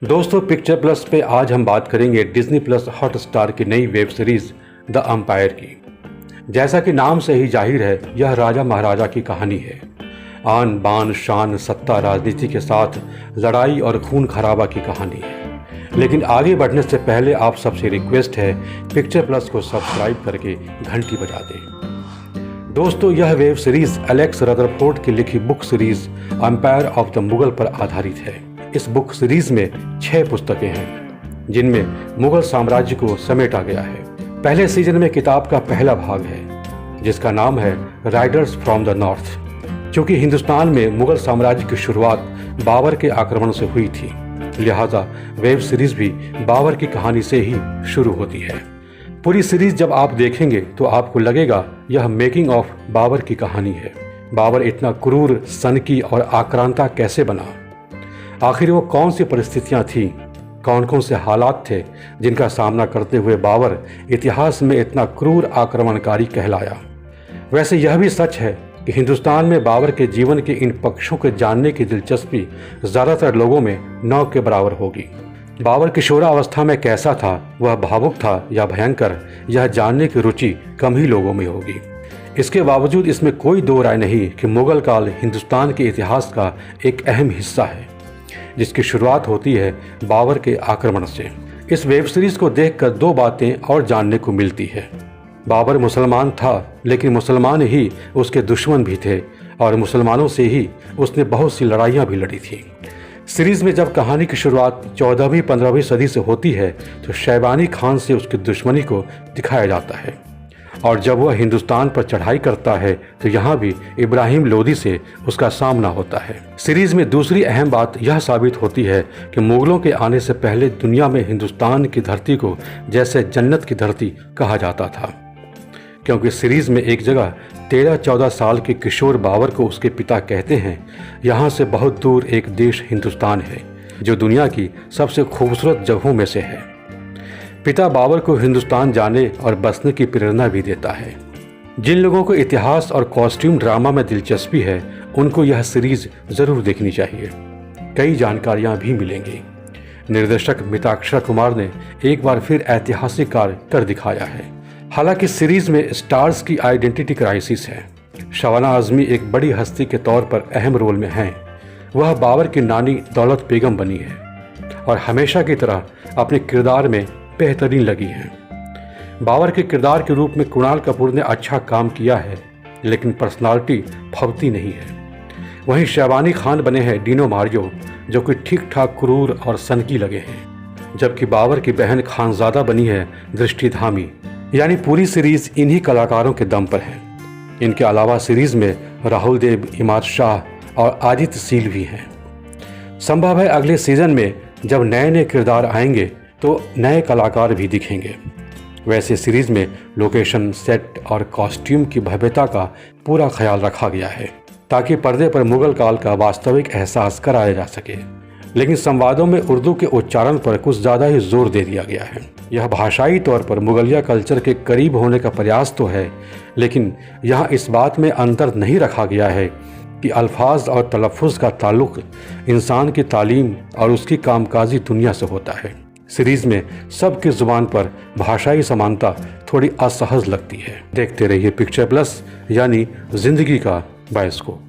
दोस्तों, picture plus पे आज हम बात करेंगे डिज्नी प्लस हॉटस्टार की नई वेब सीरीज द अंपायर की। जैसा कि नाम से ही जाहिर है, यह राजा महाराजा की कहानी है। आन बान शान सत्ता राजनीति के साथ लड़ाई और खून खराबा की कहानी है। लेकिन आगे बढ़ने से पहले आप सबसे रिक्वेस्ट है, पिक्चर प्लस को सब्सक्राइब करके घंटी बजा दें। दोस्तों, यह वेब सीरीज एलेक्स रदरफोर्ड की लिखी book series umpire of the Mughal पर आधारित है। इस बुक सीरीज में 6 पुस्तकें हैं, जिनमें मुगल साम्राज्य को समेटा गया है। पहले सीजन में किताब का पहला भाग है, जिसका नाम है राइडर्स फ्रॉम द नॉर्थ। क्योंकि हिंदुस्तान में मुगल साम्राज्य की शुरुआत बाबर के आक्रमण से हुई थी, लिहाजा वेब सीरीज भी बाबर की कहानी से ही शुरू होती है। पूरी सीरीज जब आप देखेंगे तो आपको लगेगा यह मेकिंग ऑफ बाबर की कहानी है। बाबर इतना क्रूर, सनकी और आक्रांता कैसे बना? आखिर वो कौन सी परिस्थितियां थीं, कौन कौन से हालात थे जिनका सामना करते हुए बाबर इतिहास में इतना क्रूर आक्रमणकारी कहलाया। वैसे यह भी सच है कि हिंदुस्तान में बाबर के जीवन के इन पक्षों को जानने की दिलचस्पी ज़्यादातर लोगों में 9 के बराबर होगी। बाबर किशोरावस्था में कैसा था, वह भावुक था या भयंकर, यह जानने की रुचि कम ही लोगों में होगी। इसके बावजूद इसमें कोई दो राय नहीं कि मुगल काल हिंदुस्तान के इतिहास का एक अहम हिस्सा है, जिसकी शुरुआत होती है बाबर के आक्रमण से। इस वेब सीरीज को देखकर 2 बातें और जानने को मिलती है। बाबर मुसलमान था, लेकिन मुसलमान ही उसके दुश्मन भी थे और मुसलमानों से ही उसने बहुत सी लड़ाइयाँ भी लड़ी थी। सीरीज में जब कहानी की शुरुआत 14वीं-15वीं सदी से होती है तो शैबानी खान से उसकी दुश्मनी को दिखाया जाता है, और जब वह हिंदुस्तान पर चढ़ाई करता है तो यहाँ भी इब्राहिम लोदी से उसका सामना होता है। सीरीज में दूसरी अहम बात यह साबित होती है कि मुगलों के आने से पहले दुनिया में हिंदुस्तान की धरती को जैसे जन्नत की धरती कहा जाता था, क्योंकि सीरीज में एक जगह 13-14 साल के किशोर बाबर को उसके पिता कहते हैं, यहाँ से बहुत दूर एक देश हिंदुस्तान है जो दुनिया की सबसे खूबसूरत जगहों में से है। पिता बाबर को हिंदुस्तान जाने और बसने की प्रेरणा भी देता है। जिन लोगों को इतिहास और कॉस्ट्यूम ड्रामा में दिलचस्पी है, उनको यह सीरीज जरूर देखनी चाहिए। कई जानकारियां भी मिलेंगी। निर्देशक मिताक्षरा कुमार ने एक बार फिर ऐतिहासिक कार्य कर दिखाया है। हालांकि सीरीज में स्टार्स की आइडेंटिटी क्राइसिस है। शबाना आजमी एक बड़ी हस्ती के तौर पर अहम रोल में हैं। वह बाबर की नानी दौलत बेगम बनी है और हमेशा की तरह अपने किरदार में बेहतरीन लगी है। बाबर के किरदार के रूप में कुणाल कपूर ने अच्छा काम किया है, लेकिन पर्सनालिटी फबती नहीं है। वहीं शैबानी खान बने हैं डीनो मारियो, जो कि ठीक ठाक क्रूर और सनकी लगे हैं, जबकि बाबर की बहन खानजादा बनी है दृष्टि धामी। यानी पूरी सीरीज इन्हीं कलाकारों के दम पर है। इनके अलावा सीरीज में राहुल देव, इमाद शाह और आदित्य सील भी हैं। संभव है अगले सीजन में जब नए नए किरदार आएंगे तो नए कलाकार भी दिखेंगे। वैसे सीरीज में लोकेशन, सेट और कॉस्ट्यूम की भव्यता का पूरा ख्याल रखा गया है, ताकि पर्दे पर मुगल काल का वास्तविक एहसास कराया जा सके। लेकिन संवादों में उर्दू के उच्चारण पर कुछ ज़्यादा ही जोर दे दिया गया है। यह भाषाई तौर पर मुगलिया कल्चर के करीब होने का प्रयास तो है, लेकिन यहाँ इस बात में अंतर नहीं रखा गया है कि अल्फाज और तलफ़ुज़ का ताल्लुक़ इंसान की तालीम और उसकी कामकाजी दुनिया से होता है। सीरीज में सबकी जुबान पर भाषाई समानता थोड़ी असहज लगती है। देखते रहिए पिक्चर प्लस, यानी जिंदगी का बायोस्कोप।